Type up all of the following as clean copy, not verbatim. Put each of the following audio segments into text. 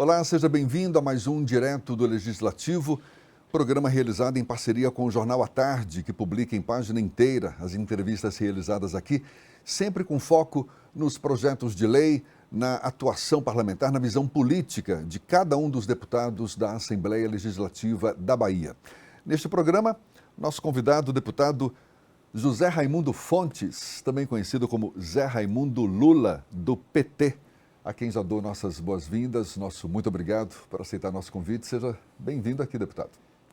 Olá, seja bem-vindo a mais um Direto do Legislativo, programa realizado em parceria com o Jornal à Tarde, que publica em página inteira as entrevistas realizadas aqui, sempre com foco nos projetos de lei, na atuação parlamentar, na visão política de cada um dos deputados da Assembleia Legislativa da Bahia. Neste programa, nosso convidado, o deputado José Raimundo Fontes, também conhecido como Zé Raimundo Lula, do PT, a quem já dou nossas boas-vindas, nosso muito obrigado por aceitar nosso convite. Seja bem-vindo aqui, deputado.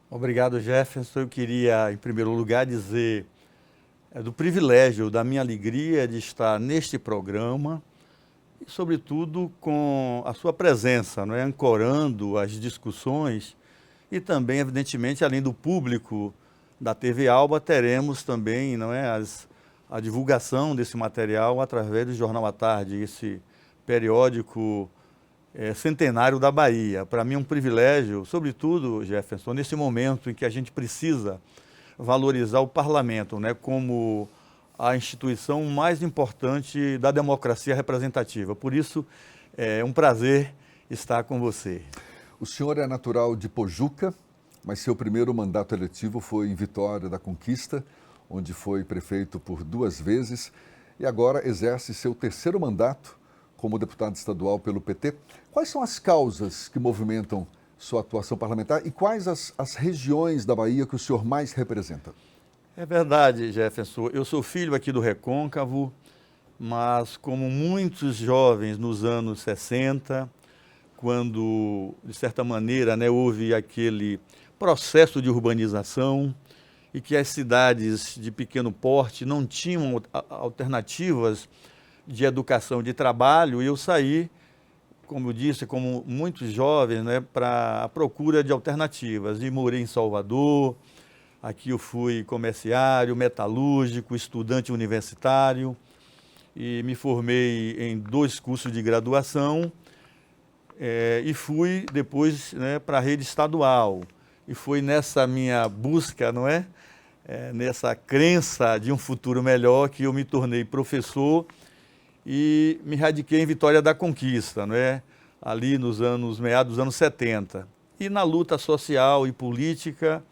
Obrigado, Jefferson. Eu queria, em primeiro lugar, dizer do privilégio, da minha alegria de estar neste programa e, sobretudo, com a sua presença, não é? Ancorando as discussões e também, evidentemente, além do público da TV Alba, teremos também, não é, a divulgação desse material através do Jornal à Tarde, esse periódico centenário da Bahia. Para mim é um privilégio, sobretudo, Jefferson, nesse momento em que a gente precisa valorizar o parlamento, né, como a instituição mais importante da democracia representativa. Por isso, é um prazer estar com você. O senhor é natural de Pojuca, mas seu primeiro mandato eletivo foi em Vitória da Conquista, onde foi prefeito por 2 vezes e agora exerce seu terceiro mandato como deputado estadual pelo PT. Quais são as causas que movimentam sua atuação parlamentar e quais as regiões da Bahia que o senhor mais representa? É verdade, Jefferson. Eu sou filho aqui do Recôncavo, mas como muitos jovens nos anos 60, quando, de certa maneira, né, houve aquele processo de urbanização e que as cidades de pequeno porte não tinham alternativas de educação, de trabalho, e eu saí, como eu disse, como muitos jovens, né, para a procura de alternativas. E morei em Salvador, aqui eu fui comerciário, metalúrgico, estudante universitário, e me formei em 2 cursos de graduação, e fui depois, né, para a rede estadual. E foi nessa minha busca, não é? Nessa crença de um futuro melhor que eu me tornei professor e me radiquei em Vitória da Conquista, não é? Ali nos meados dos anos 70. E na luta social e política,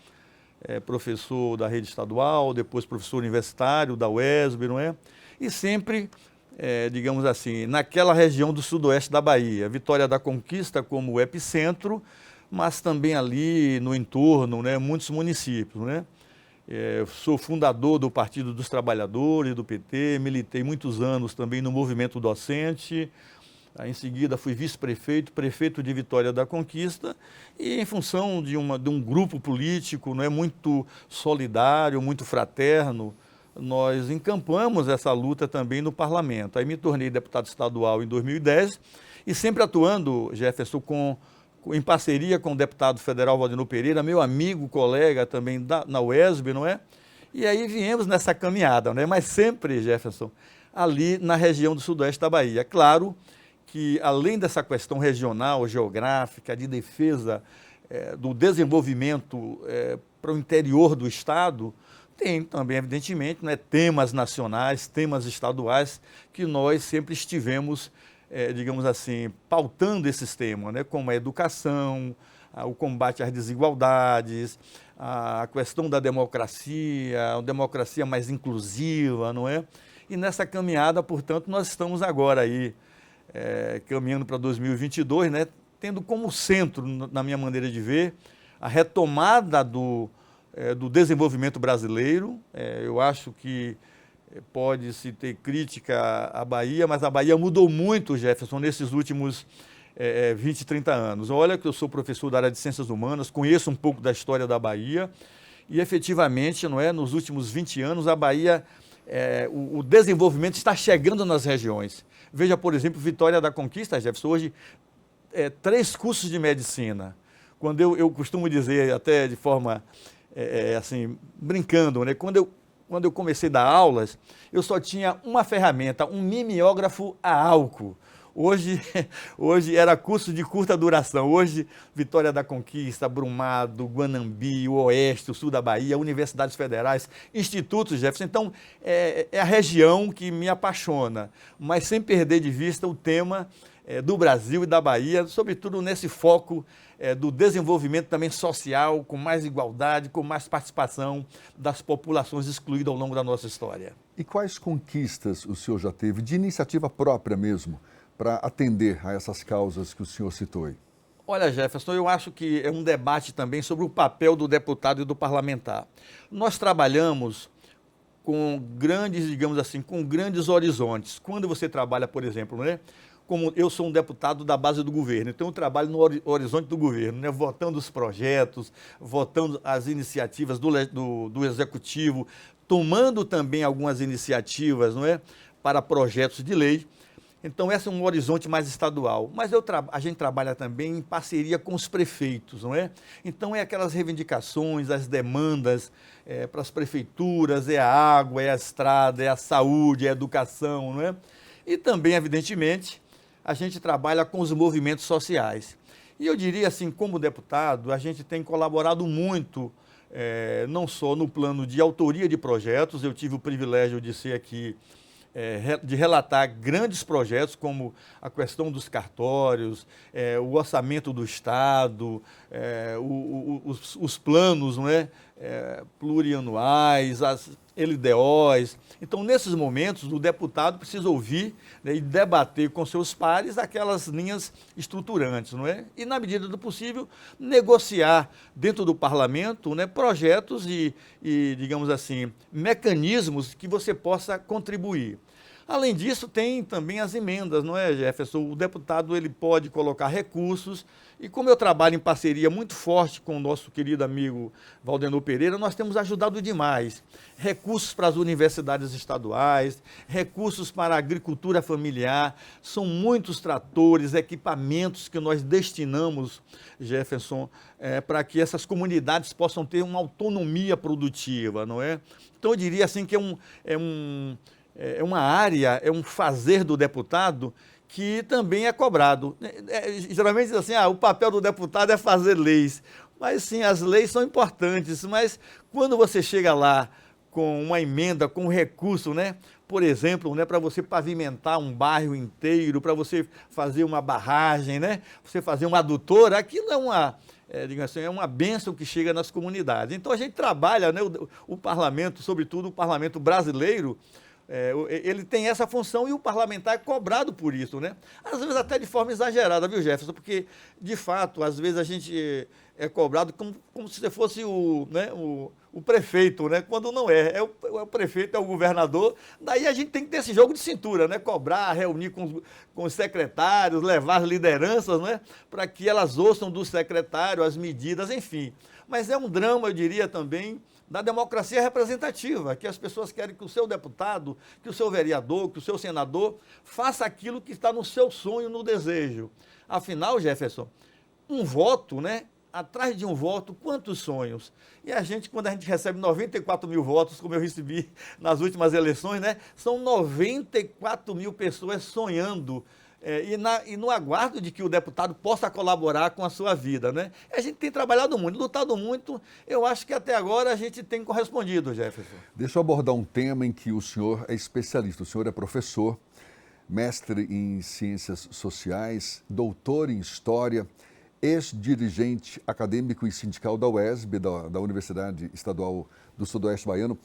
professor da rede estadual, depois professor universitário da UESB, não é? E sempre, digamos assim, naquela região do sudoeste da Bahia, Vitória da Conquista como epicentro, mas também ali no entorno, né, muitos municípios, né? Sou fundador do Partido dos Trabalhadores, do PT, militei muitos anos também no movimento docente, em seguida fui vice-prefeito, prefeito de Vitória da Conquista, e em função de um grupo político, não é, muito solidário, muito fraterno, nós encampamos essa luta também no parlamento. Aí me tornei deputado estadual em 2010 e sempre atuando, Jefferson, em parceria com o deputado federal Valdinor Pereira, meu amigo, colega também na UESB, não é? E aí viemos nessa caminhada, não é? Mas sempre, Jefferson, ali na região do sudoeste da Bahia. Claro que, além dessa questão regional, geográfica, de defesa do desenvolvimento para o interior do Estado, tem também, evidentemente, né, temas nacionais, temas estaduais, que nós sempre estivemos digamos assim, pautando esses temas, né, como a educação, o combate às desigualdades, a questão da democracia, a democracia mais inclusiva, não é? E nessa caminhada, portanto, nós estamos agora aí, caminhando para 2022, né, tendo como centro, na minha maneira de ver, a retomada do desenvolvimento brasileiro. Eu acho que pode-se ter crítica à Bahia, mas a Bahia mudou muito, Jefferson, nesses últimos 20, 30 anos. Olha que eu sou professor da área de Ciências Humanas, conheço um pouco da história da Bahia e, efetivamente, não é, nos últimos 20 anos, a Bahia, o desenvolvimento está chegando nas regiões. Veja, por exemplo, Vitória da Conquista, Jefferson, hoje, 3 cursos de medicina. Quando eu costumo dizer, até de forma, assim, brincando, né, quando eu comecei a dar aulas, eu só tinha uma ferramenta, um mimeógrafo a álcool. Hoje era curso de curta duração. Hoje, Vitória da Conquista, Brumado, Guanambi, o Oeste, o Sul da Bahia, universidades federais, institutos, Jefferson. Então, é a região que me apaixona, mas sem perder de vista o tema do Brasil e da Bahia, sobretudo nesse foco do desenvolvimento também social, com mais igualdade, com mais participação das populações excluídas ao longo da nossa história. E quais conquistas o senhor já teve, de iniciativa própria mesmo, para atender a essas causas que o senhor citou aí? Olha, Jefferson, eu acho que é um debate também sobre o papel do deputado e do parlamentar. Nós trabalhamos com grandes, digamos assim, com grandes horizontes. Quando você trabalha, por exemplo, né, como eu sou um deputado da base do governo, então eu trabalho no horizonte do governo, né, votando os projetos, votando as iniciativas do executivo, tomando também algumas iniciativas, não é, para projetos de lei. Então, esse é um horizonte mais estadual. Mas a gente trabalha também em parceria com os prefeitos, não é? Então, é aquelas reivindicações, as demandas para as prefeituras, é a água, é a estrada, é a saúde, é a educação, não é? E também, evidentemente, a gente trabalha com os movimentos sociais. E eu diria assim, como deputado, a gente tem colaborado muito, não só no plano de autoria de projetos, eu tive o privilégio de ser aqui, de relatar grandes projetos, como a questão dos cartórios, o orçamento do Estado, os planos, não é? Plurianuais, as LDOs. Então, nesses momentos, o deputado precisa ouvir, né, e debater com seus pares aquelas linhas estruturantes, não é? E, na medida do possível, negociar dentro do parlamento, né, projetos e, digamos assim, mecanismos que você possa contribuir. Além disso, tem também as emendas, não é, Jefferson? O deputado ele pode colocar recursos e, como eu trabalho em parceria muito forte com o nosso querido amigo Valdenor Pereira, nós temos ajudado demais. Recursos para as universidades estaduais, recursos para a agricultura familiar, são muitos tratores, equipamentos que nós destinamos, Jefferson, para que essas comunidades possam ter uma autonomia produtiva, não é? Então, eu diria assim que é uma área, é um fazer do deputado que também é cobrado. Geralmente diz assim, o papel do deputado é fazer leis. Mas sim, as leis são importantes, mas quando você chega lá com uma emenda, com um recurso, né? Por exemplo, né, para você pavimentar um bairro inteiro, para você fazer uma barragem, né? Você fazer uma adutora, aquilo digamos assim, é uma bênção que chega nas comunidades. Então a gente trabalha, né, o parlamento, sobretudo o parlamento brasileiro, ele tem essa função e o parlamentar é cobrado por isso, né? Às vezes até de forma exagerada, viu, Jefferson? Porque, de fato, às vezes a gente é cobrado como se você fosse o prefeito, né? Quando não é. O prefeito, é o governador. Daí a gente tem que ter esse jogo de cintura, né? Cobrar, reunir com os secretários, levar as lideranças, né? Para que elas ouçam do secretário as medidas, enfim. Mas é um drama, eu diria também, da democracia representativa, que as pessoas querem que o seu deputado, que o seu vereador, que o seu senador faça aquilo que está no seu sonho, no desejo. Afinal, Jefferson, um voto, né? Atrás de um voto, quantos sonhos? E quando a gente recebe 94 mil votos, como eu recebi nas últimas eleições, né? São 94 mil pessoas sonhando e no aguardo de que o deputado possa colaborar com a sua vida, né? A gente tem trabalhado muito, lutado muito, eu acho que até agora a gente tem correspondido, Jefferson. Deixa eu abordar um tema em que o senhor é especialista. O senhor é professor, mestre em ciências sociais, doutor em história, ex-dirigente acadêmico e sindical da UESB, da Universidade Estadual do Sudoeste Baiano.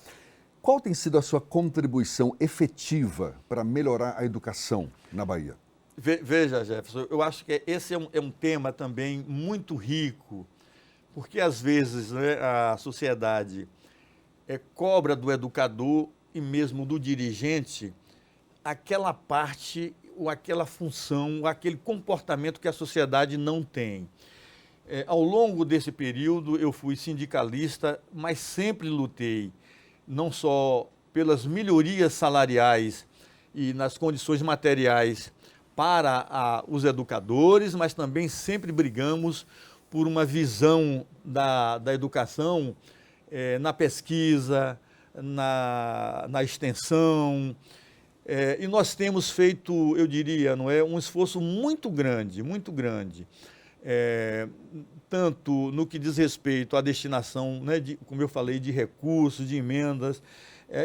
Qual tem sido a sua contribuição efetiva para melhorar a educação na Bahia? Veja, Jefferson, eu acho que esse é um tema também muito rico, porque às vezes, né, a sociedade cobra do educador e mesmo do dirigente aquela parte ou aquela função, ou aquele comportamento que a sociedade não tem. Ao longo desse período eu fui sindicalista, mas sempre lutei, não só pelas melhorias salariais e nas condições materiais para os educadores, mas também sempre brigamos por uma visão da educação na pesquisa, na extensão. E nós temos feito, eu diria, um esforço muito grande, tanto no que diz respeito à destinação, né, como eu falei, de recursos, de emendas.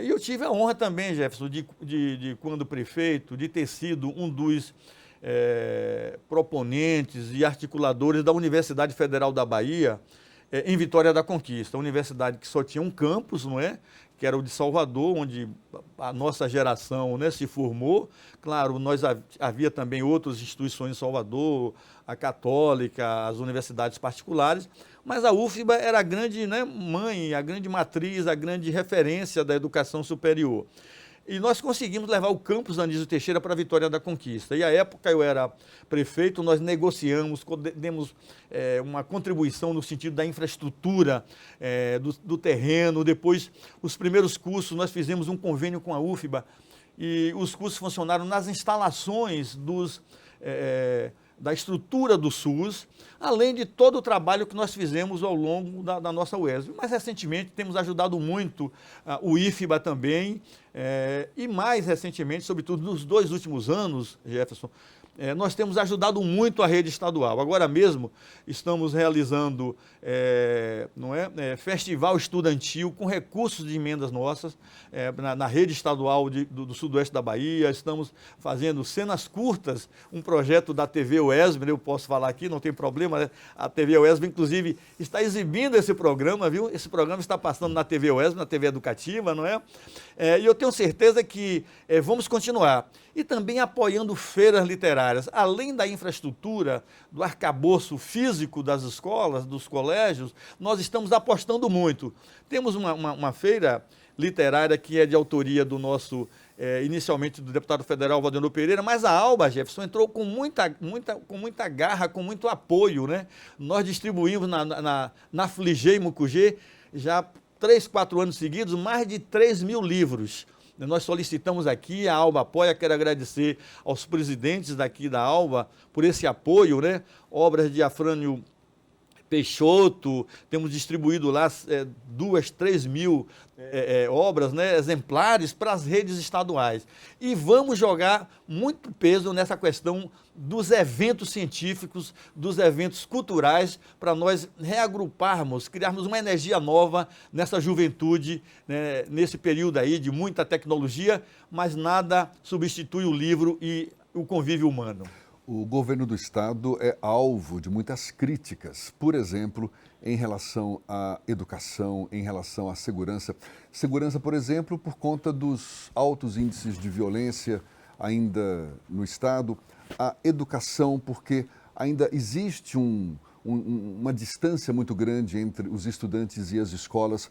E eu tive a honra também, Jefferson, de quando prefeito, de ter sido um dos proponentes e articuladores da Universidade Federal da Bahia, em Vitória da Conquista, a universidade que só tinha um campus, não é? Que era o de Salvador, onde a nossa geração, né, se formou. Claro, havia também outras instituições em Salvador, a Católica, as universidades particulares, mas a UFBA era a grande, né, mãe, a grande matriz, a grande referência da educação superior. E nós conseguimos levar o campus Anísio Teixeira para a Vitória da Conquista. E à época eu era prefeito, nós negociamos, demos uma contribuição no sentido da infraestrutura, do terreno. Depois, os primeiros cursos, nós fizemos um convênio com a UFBA e os cursos funcionaram nas instalações da estrutura do SUS, além de todo o trabalho que nós fizemos ao longo da nossa UESB. Mais recentemente, temos ajudado muito o IFBA também, e mais recentemente, sobretudo nos 2 últimos anos, Jefferson, nós temos ajudado muito a rede estadual. Agora mesmo estamos realizando festival estudantil com recursos de emendas nossas na rede estadual do sudoeste da Bahia. Estamos fazendo cenas curtas, um projeto da TV UESB, eu posso falar aqui, não tem problema, né? A TV UESB, inclusive, está exibindo esse programa, viu? Esse programa está passando na TV UESB, na TV educativa, não é? E eu tenho certeza que vamos continuar. E também apoiando feiras literárias, além da infraestrutura, do arcabouço físico das escolas, dos colégios, nós estamos apostando muito. Temos uma feira literária que é de autoria do nosso, inicialmente do deputado federal Valdenor Pereira, mas a Alba, Jefferson, entrou com muita garra, com muito apoio, né? Nós distribuímos na Fligê e Mucugê, já 3, 4 anos seguidos, mais de 3.000 livros. Nós solicitamos aqui, a Alba apoia, quero agradecer aos presidentes daqui da Alba por esse apoio, né? Obras de Afrânio Peixoto, temos distribuído lá 2, 3.000 obras, né, exemplares para as redes estaduais. E vamos jogar muito peso nessa questão dos eventos científicos, dos eventos culturais, para nós reagruparmos, criarmos uma energia nova nessa juventude, né, nesse período aí de muita tecnologia, mas nada substitui o livro e o convívio humano. O governo do estado é alvo de muitas críticas, por exemplo, em relação à educação, em relação à segurança. Segurança, por exemplo, por conta dos altos índices de violência ainda no estado. A educação, porque ainda existe uma distância muito grande entre os estudantes e as escolas.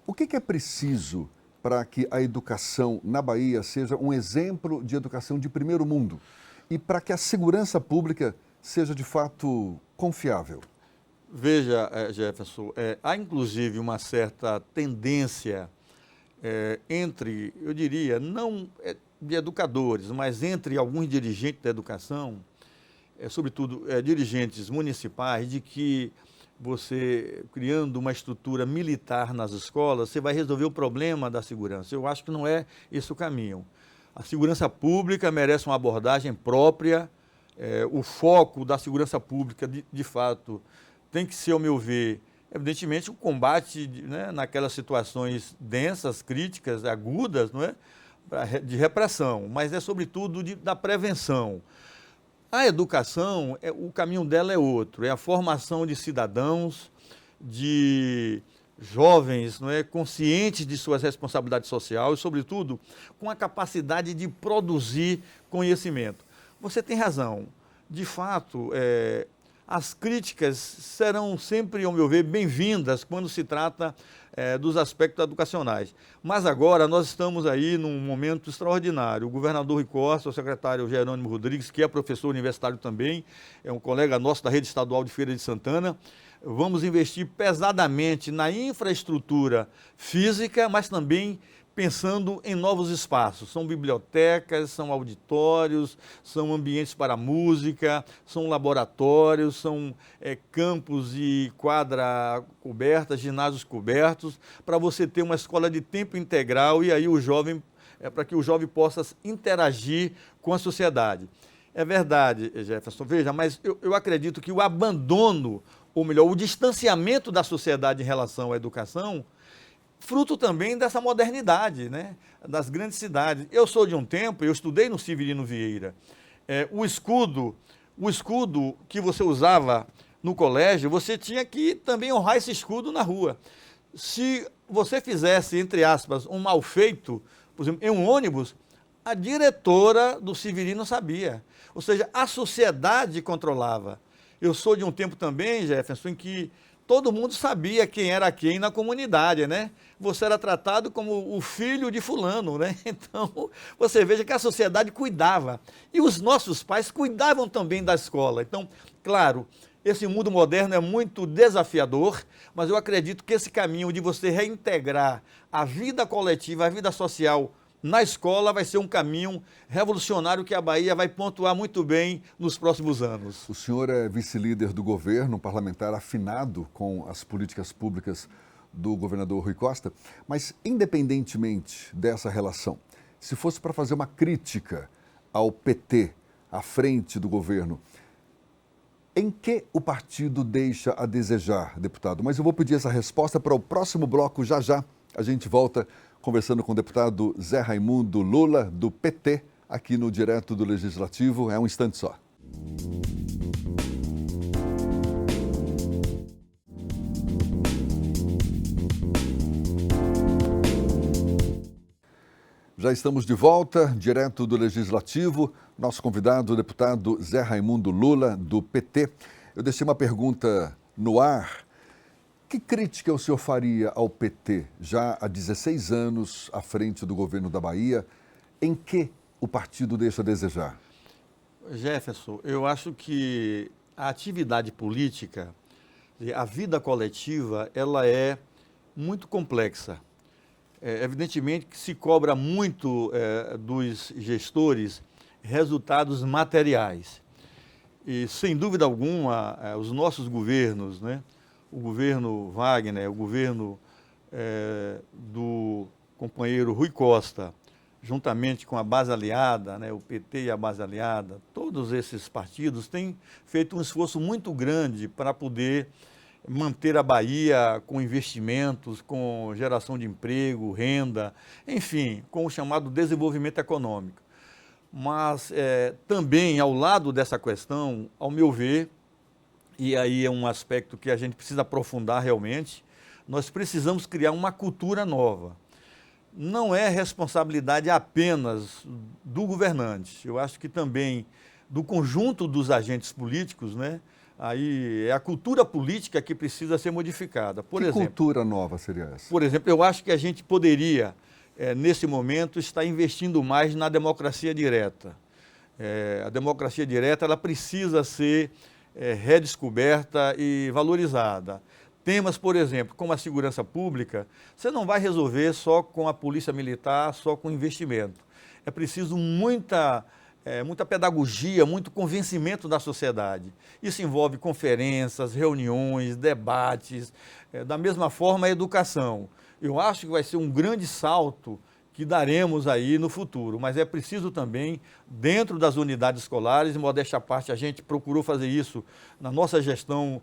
O que é preciso para que a educação na Bahia seja um exemplo de educação de primeiro mundo? E para que a segurança pública seja, de fato, confiável? Veja, Jefferson, há inclusive uma certa tendência entre, eu diria, não de educadores, mas entre alguns dirigentes da educação, sobretudo dirigentes municipais, de que você, criando uma estrutura militar nas escolas, você vai resolver o problema da segurança. Eu acho que não é esse o caminho. A segurança pública merece uma abordagem própria, o foco da segurança pública, de fato, tem que ser, ao meu ver, evidentemente, o combate né, naquelas situações densas, críticas, agudas, não é? De repressão, mas é sobretudo da prevenção. A educação, o caminho dela é outro, é a formação de cidadãos, de jovens, não é, conscientes de suas responsabilidades sociais e, sobretudo, com a capacidade de produzir conhecimento. Você tem razão. De fato, as críticas serão sempre, ao meu ver, bem-vindas quando se trata dos aspectos educacionais. Mas agora nós estamos aí num momento extraordinário. O governador Rui Costa, o secretário Jerônimo Rodrigues, que é professor universitário também, é um colega nosso da rede estadual de Feira de Santana. Vamos investir pesadamente na infraestrutura física, mas também pensando em novos espaços. São bibliotecas, são auditórios, são ambientes para música, são laboratórios, são campos e quadra coberta, ginásios cobertos, para você ter uma escola de tempo integral e aí o jovem, para que o jovem possa interagir com a sociedade. É verdade, Jefferson, veja, mas eu acredito que o abandono, ou melhor, o distanciamento da sociedade em relação à educação, fruto também dessa modernidade, né? Das grandes cidades. Eu sou de um tempo, eu estudei no Severino Vieira, o escudo que você usava no colégio, você tinha que também honrar esse escudo na rua. Se você fizesse, entre aspas, um mal feito, por exemplo, em um ônibus, a diretora do Severino sabia. Ou seja, a sociedade controlava. Eu sou de um tempo também, Jefferson, em que todo mundo sabia quem era quem na comunidade, né? Você era tratado como o filho de fulano, né? Então, você veja que a sociedade cuidava. E os nossos pais cuidavam também da escola. Então, claro, esse mundo moderno é muito desafiador, mas eu acredito que esse caminho de você reintegrar a vida coletiva, a vida social na escola vai ser um caminho revolucionário que a Bahia vai pontuar muito bem nos próximos anos. O senhor é vice-líder do governo, parlamentar afinado com as políticas públicas do governador Rui Costa, mas independentemente dessa relação, se fosse para fazer uma crítica ao PT à frente do governo, em que o partido deixa a desejar, deputado? Mas eu vou pedir essa resposta para o próximo bloco, já já. A gente volta conversando com o deputado Zé Raimundo Lula, do PT, aqui no Direto do Legislativo. É um instante só. Já estamos de volta, direto do Legislativo. Nosso convidado, o deputado Zé Raimundo Lula, do PT. Eu deixei uma pergunta no ar. Que crítica o senhor faria ao PT, já há 16 anos à frente do governo da Bahia? Em que o partido deixa a desejar? Jefferson, eu acho que a atividade política, a vida coletiva, ela é muito complexa. Evidentemente que se cobra muito dos gestores resultados materiais. E, sem dúvida alguma, os nossos governos, né, o governo Wagner, o governo do companheiro Rui Costa, juntamente com a base aliada, né, o PT e a base aliada, todos esses partidos têm feito um esforço muito grande para poder manter a Bahia com investimentos, com geração de emprego, renda, enfim, com o chamado desenvolvimento econômico. Mas também, ao lado dessa questão, ao meu ver, e aí é um aspecto que a gente precisa aprofundar realmente, nós precisamos criar uma cultura nova. Não é responsabilidade apenas do governante, eu acho que também do conjunto dos agentes políticos, né? Aí é a cultura política que precisa ser modificada. Por exemplo, cultura nova seria essa? Por exemplo, eu acho que a gente poderia, nesse momento, estar investindo mais na democracia direta. A democracia direta ela precisa ser redescoberta e valorizada. Temas, por exemplo, como a segurança pública, você não vai resolver só com a polícia militar, só com investimento. É preciso muita pedagogia, muito convencimento da sociedade. Isso envolve conferências, reuniões, debates, da mesma forma a educação. Eu acho que vai ser um grande salto que daremos aí no futuro, mas é preciso também, dentro das unidades escolares, em modéstia à parte, a gente procurou fazer isso na nossa gestão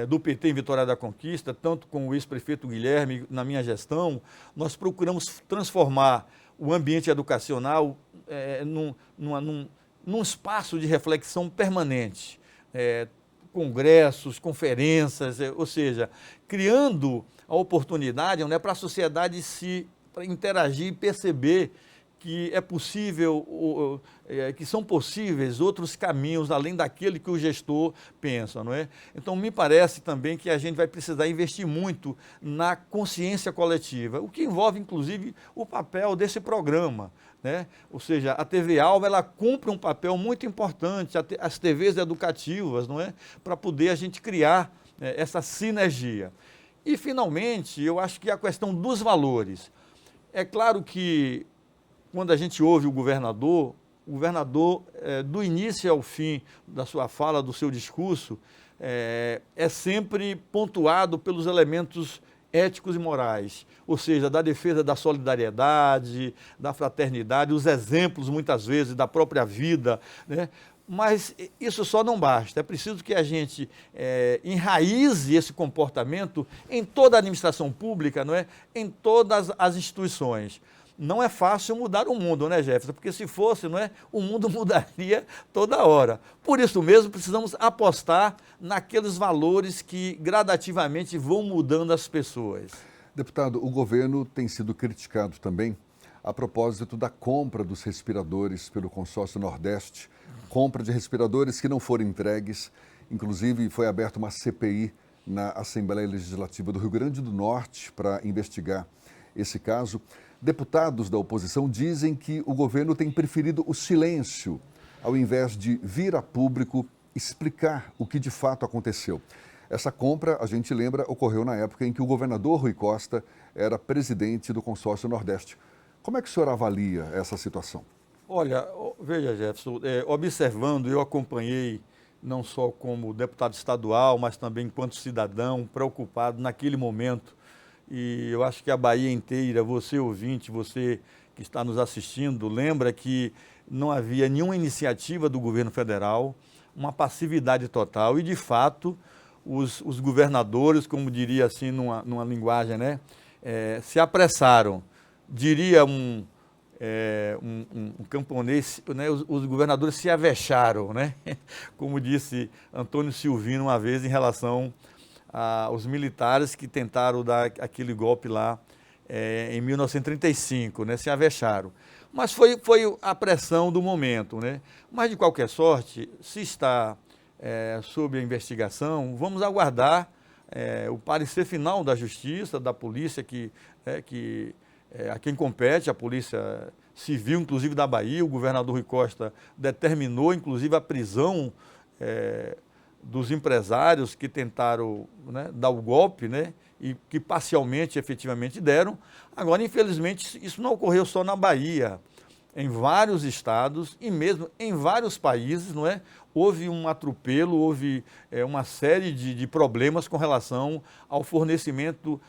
do PT em Vitória da Conquista, tanto com o ex-prefeito Guilherme, na minha gestão, nós procuramos transformar o ambiente educacional num espaço de reflexão permanente, congressos, conferências, ou seja, criando a oportunidade para a sociedade para interagir e perceber que é possível, que são possíveis outros caminhos além daquele que o gestor pensa, não é? Então, me parece também que a gente vai precisar investir muito na consciência coletiva, o que envolve, inclusive, o papel desse programa, né? Ou seja, a TV Alba, ela cumpre um papel muito importante, as TVs educativas, não é? Para poder a gente criar essa sinergia. E, finalmente, eu acho que a questão dos valores. É claro que, quando a gente ouve o governador, do início ao fim da sua fala, do seu discurso, é sempre pontuado pelos elementos éticos e morais, ou seja, da defesa da solidariedade, da fraternidade, os exemplos, muitas vezes, da própria vida, né? Mas isso só não basta, é preciso que a gente enraize esse comportamento em toda a administração pública, não é? Em todas as instituições. não é fácil mudar o mundo, né, Jefferson? Porque se fosse, não é, o mundo mudaria toda hora. Por isso mesmo, precisamos apostar naqueles valores que gradativamente vão mudando as pessoas. Deputado, o governo tem sido criticado também a propósito da compra dos respiradores pelo consórcio Nordeste, compra de respiradores que não foram entregues. Inclusive, foi aberta uma CPI na Assembleia Legislativa do Rio Grande do Norte para investigar esse caso. Deputados da oposição dizem que o governo tem preferido o silêncio, ao invés de vir a público explicar o que de fato aconteceu. Essa compra, a gente lembra, ocorreu na época em que o governador Rui Costa era presidente do consórcio Nordeste. Como é que o senhor avalia essa situação? Olha, veja, Jefferson, observando, eu acompanhei não só como deputado estadual, mas também enquanto cidadão preocupado naquele momento. E eu acho que a Bahia inteira, você ouvinte, você que está nos assistindo, lembra que não havia nenhuma iniciativa do governo federal, uma passividade total e, de fato, os governadores, como diria assim numa linguagem, né, se apressaram. Diria um camponês, né, os governadores se avexaram, né? Como disse Antônio Silvino uma vez em relação aos militares que tentaram dar aquele golpe lá em 1935, né? Se avexaram. Mas foi a pressão do momento, né? Mas, de qualquer sorte, se está sob a investigação, vamos aguardar o parecer final da Justiça, da polícia, a quem compete, a Polícia Civil, inclusive da Bahia. O governador Rui Costa determinou, inclusive, a prisão dos empresários que tentaram, né, dar o golpe, né, e que parcialmente, efetivamente, deram. Agora, infelizmente, isso não ocorreu só na Bahia. Em vários estados e mesmo em vários países, não é? Houve um atropelo, houve uma série de problemas com relação ao fornecimento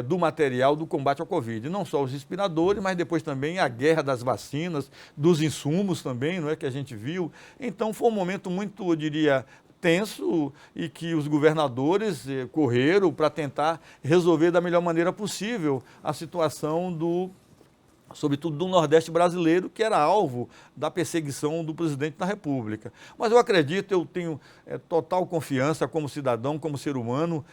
do material do combate ao Covid. Não só os respiradores, mas depois também a guerra das vacinas, dos insumos também, não é, que a gente viu. Então foi um momento muito, eu diria, tenso e que os governadores correram para tentar resolver da melhor maneira possível a situação sobretudo do Nordeste brasileiro, que era alvo da perseguição do presidente da República. Mas eu acredito, eu tenho total confiança como cidadão, como ser humano,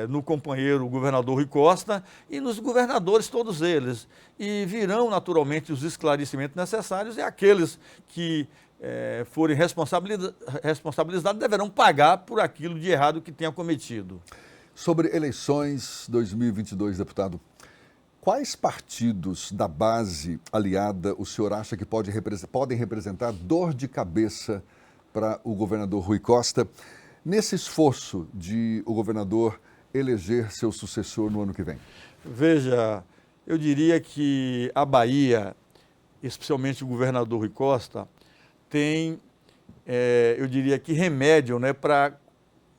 no companheiro governador Rui Costa e nos governadores, todos eles. E virão, naturalmente, os esclarecimentos necessários e aqueles que forem responsabilizados deverão pagar por aquilo de errado que tenha cometido. Sobre eleições 2022, deputado, quais partidos da base aliada o senhor acha que podem representar dor de cabeça para o governador Rui Costa nesse esforço de o governador eleger seu sucessor no ano que vem? Veja, eu diria que a Bahia, especialmente o governador Rui Costa, tem, eu diria que remédio, né, para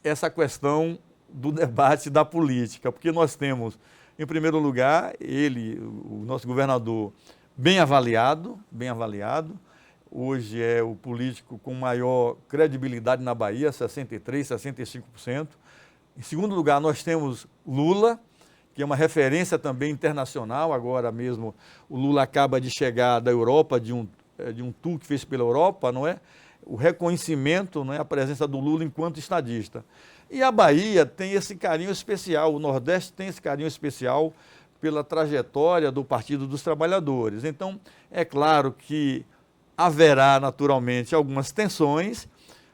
essa questão do debate da política, porque nós temos, em primeiro lugar, o nosso governador, bem avaliado, hoje é o político com maior credibilidade na Bahia, 63%, 65%. Em segundo lugar, nós temos Lula, que é uma referência também internacional. Agora mesmo o Lula acaba de chegar da Europa, de um tour que fez pela Europa, não é? O reconhecimento, não é? A presença do Lula enquanto estadista. E a Bahia tem esse carinho especial, o Nordeste tem esse carinho especial pela trajetória do Partido dos Trabalhadores. Então, é claro que haverá naturalmente algumas tensões,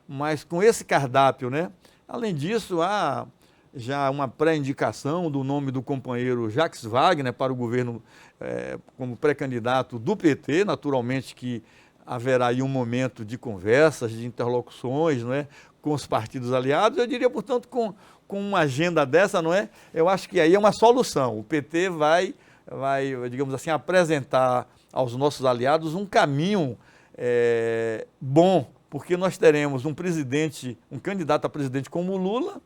mas com esse cardápio, né? Além disso, há já uma pré-indicação do nome do companheiro Jacques Wagner para o governo como pré-candidato do PT, naturalmente que haverá aí um momento de conversas, de interlocuções, não é, com os partidos aliados. Eu diria, portanto, com uma agenda dessa, não é? Eu acho que aí é uma solução. O PT vai, digamos assim, apresentar aos nossos aliados um caminho bom, porque nós teremos um candidato a presidente como o Lula,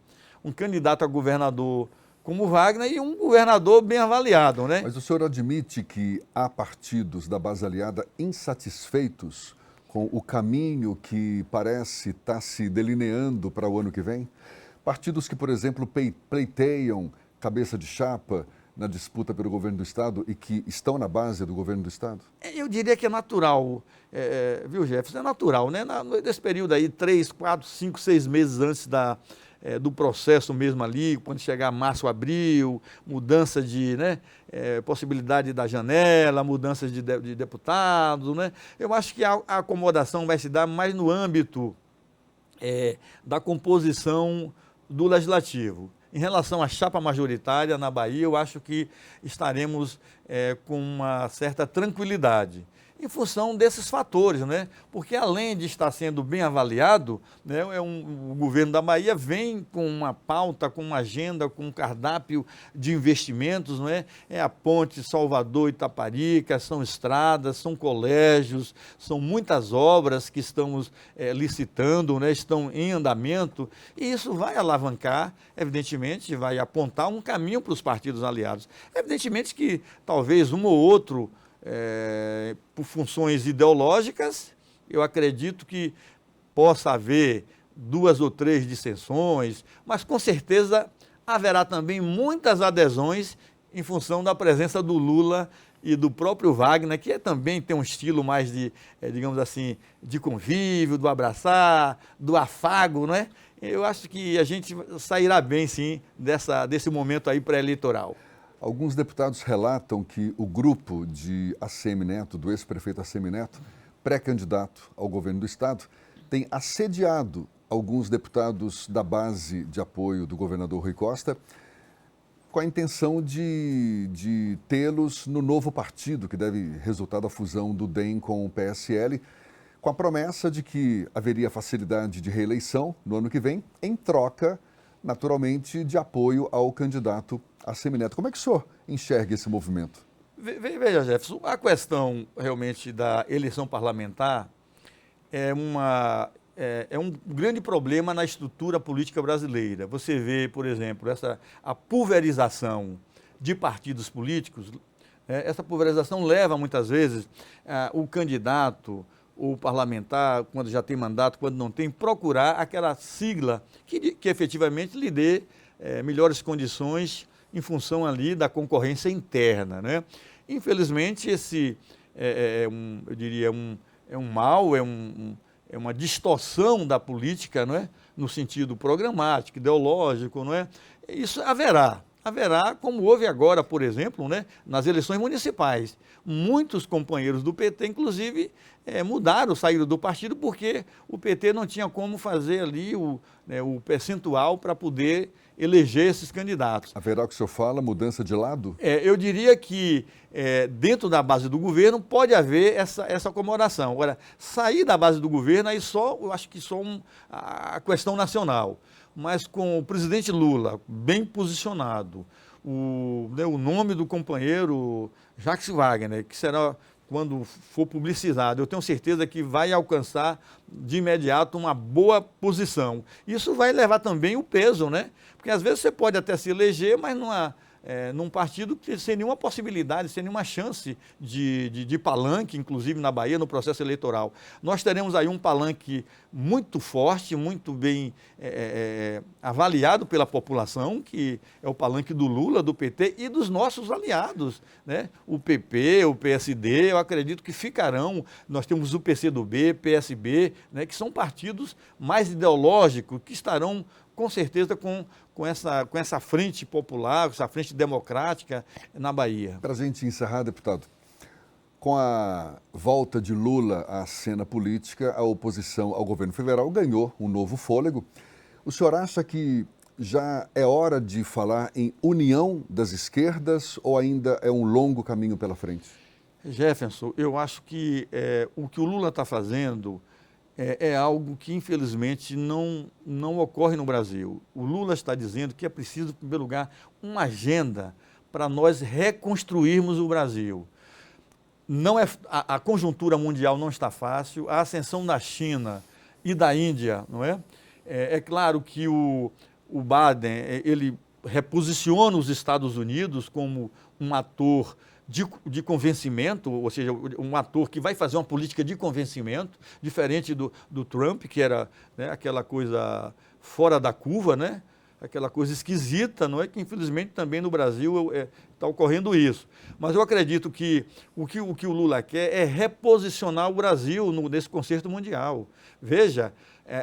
um candidato a governador como o Wagner e um governador bem avaliado, né? Mas o senhor admite que há partidos da base aliada insatisfeitos com o caminho que parece estar se delineando para o ano que vem? Partidos que, por exemplo, pleiteiam cabeça de chapa na disputa pelo governo do Estado e que estão na base do governo do Estado? Eu diria que é natural, viu, Jefferson? É natural, né? Nesse período aí, 3, 4, 5, 6 meses antes do processo mesmo ali, quando chegar março, abril, mudança de, né, possibilidade da janela, mudanças de deputados, né? Eu acho que a acomodação vai se dar mais no âmbito da composição do Legislativo. Em relação à chapa majoritária na Bahia, eu acho que estaremos com uma certa tranquilidade, em função desses fatores, né? Porque além de estar sendo bem avaliado, né, o governo da Bahia vem com uma pauta, com uma agenda, com um cardápio de investimentos, não é? É a ponte Salvador-Itaparica, são estradas, são colégios, são muitas obras que estamos licitando, né, estão em andamento, e isso vai alavancar, evidentemente, vai apontar um caminho para os partidos aliados. Evidentemente que talvez um ou outro, por funções ideológicas, eu acredito que possa haver 2 ou 3 dissensões, mas com certeza haverá também muitas adesões em função da presença do Lula e do próprio Wagner, que também tem um estilo mais de, digamos assim, de convívio, do abraçar, do afago, não é? Eu acho que a gente sairá bem, sim, desse momento aí pré-eleitoral. Alguns deputados relatam que o grupo de ACM Neto, do ex-prefeito ACM Neto, pré-candidato ao governo do Estado, tem assediado alguns deputados da base de apoio do governador Rui Costa, com a intenção de tê-los no novo partido, que deve resultar da fusão do DEM com o PSL, com a promessa de que haveria facilidade de reeleição no ano que vem, em troca, naturalmente, de apoio ao candidato ACM Neto. Como é que o senhor enxerga esse movimento? Veja, Jefferson, a questão realmente da eleição parlamentar é um grande problema na estrutura política brasileira. Você vê, por exemplo, a pulverização de partidos políticos. Essa pulverização leva, muitas vezes, o candidato, o parlamentar, quando já tem mandato, quando não tem, procurar aquela sigla que efetivamente lhe dê melhores condições em função ali da concorrência interna, né? Infelizmente, esse eu diria, um mal, é uma distorção da política, não é? No sentido programático, ideológico, não é? Isso haverá, como houve agora, por exemplo, né, nas eleições municipais. Muitos companheiros do PT, inclusive, saíram do partido porque o PT não tinha como fazer ali o percentual para poder eleger esses candidatos. Haverá, o que o senhor fala, mudança de lado? Eu diria que dentro da base do governo pode haver essa acomodação. Agora, sair da base do governo, aí eu acho que só a questão nacional. Mas com o presidente Lula bem posicionado, o nome do companheiro Jacques Wagner, que será, quando for publicizado, eu tenho certeza que vai alcançar de imediato uma boa posição. Isso vai levar também o peso, né? Porque às vezes você pode até se eleger, mas num partido que sem nenhuma possibilidade, sem nenhuma chance de palanque, inclusive na Bahia, no processo eleitoral. Nós teremos aí um palanque muito forte, muito bem avaliado pela população, que é o palanque do Lula, do PT e dos nossos aliados, né? O PP, o PSD, eu acredito que ficarão. Nós temos o PCdoB, PSB, né? Que são partidos mais ideológicos, que estarão com certeza com essa frente popular, essa frente democrática na Bahia. Para a gente encerrar, deputado, com a volta de Lula à cena política, a oposição ao governo federal ganhou um novo fôlego. O senhor acha que já é hora de falar em união das esquerdas ou ainda é um longo caminho pela frente? Jefferson, eu acho que o que o Lula está fazendo é algo que, infelizmente, não ocorre no Brasil. O Lula está dizendo que é preciso, em primeiro lugar, uma agenda para nós reconstruirmos o Brasil. A conjuntura mundial não está fácil, a ascensão da China e da Índia, não é? É claro que o Biden, ele reposiciona os Estados Unidos como um ator de convencimento, ou seja, um ator que vai fazer uma política de convencimento, diferente do Trump, que era, né, aquela coisa fora da curva, né? Aquela coisa esquisita, não é? Que infelizmente também no Brasil está ocorrendo isso. Mas eu acredito que o que o Lula quer é reposicionar o Brasil nesse concerto mundial. Veja,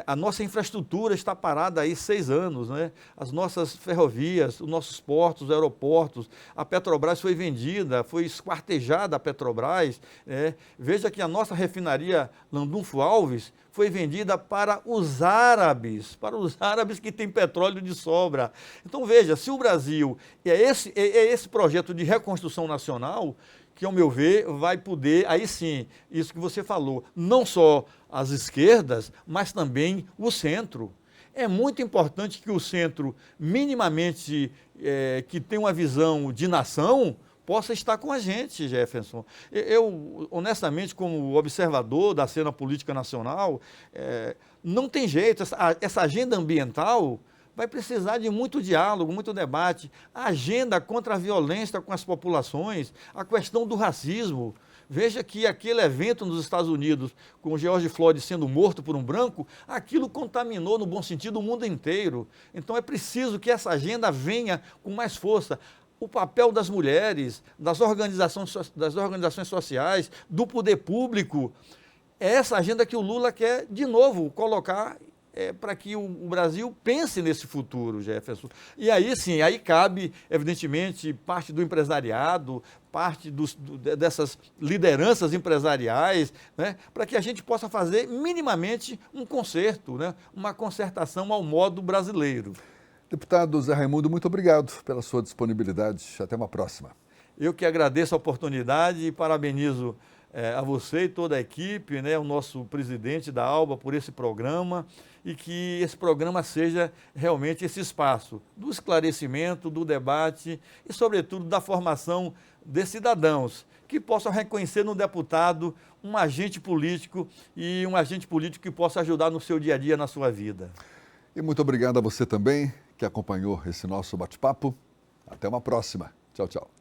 a nossa infraestrutura está parada aí 6 anos, né? As nossas ferrovias, os nossos portos, os aeroportos, a Petrobras foi vendida, foi esquartejada a Petrobras. Veja que a nossa refinaria Landulfo Alves foi vendida para os árabes que têm petróleo de sobra. Então veja, se o Brasil é esse projeto de reconstrução nacional, que, ao meu ver, vai poder, aí sim, isso que você falou, não só as esquerdas, mas também o centro. É muito importante que o centro, minimamente, que tem uma visão de nação, possa estar com a gente, Jefferson. Eu, honestamente, como observador da cena política nacional, não tem jeito, essa agenda ambiental vai precisar de muito diálogo, muito debate. A agenda contra a violência com as populações, a questão do racismo. Veja que aquele evento nos Estados Unidos, com o George Floyd sendo morto por um branco, aquilo contaminou, no bom sentido, o mundo inteiro. Então é preciso que essa agenda venha com mais força. O papel das mulheres, das organizações sociais, do poder público, é essa agenda que o Lula quer, de novo, colocar para que o Brasil pense nesse futuro, Jefferson. E aí sim, aí cabe, evidentemente, parte do empresariado, parte dessas lideranças empresariais, né, para que a gente possa fazer minimamente um concerto, né, uma concertação ao modo brasileiro. Deputado Zé Raimundo, muito obrigado pela sua disponibilidade. Até uma próxima. Eu que agradeço a oportunidade e parabenizo a você e toda a equipe, né, o nosso presidente da ALBA por esse programa, e que esse programa seja realmente esse espaço do esclarecimento, do debate e, sobretudo, da formação de cidadãos que possam reconhecer no deputado um agente político e um agente político que possa ajudar no seu dia a dia, na sua vida. E muito obrigado a você também que acompanhou esse nosso bate-papo. Até uma próxima. Tchau, tchau.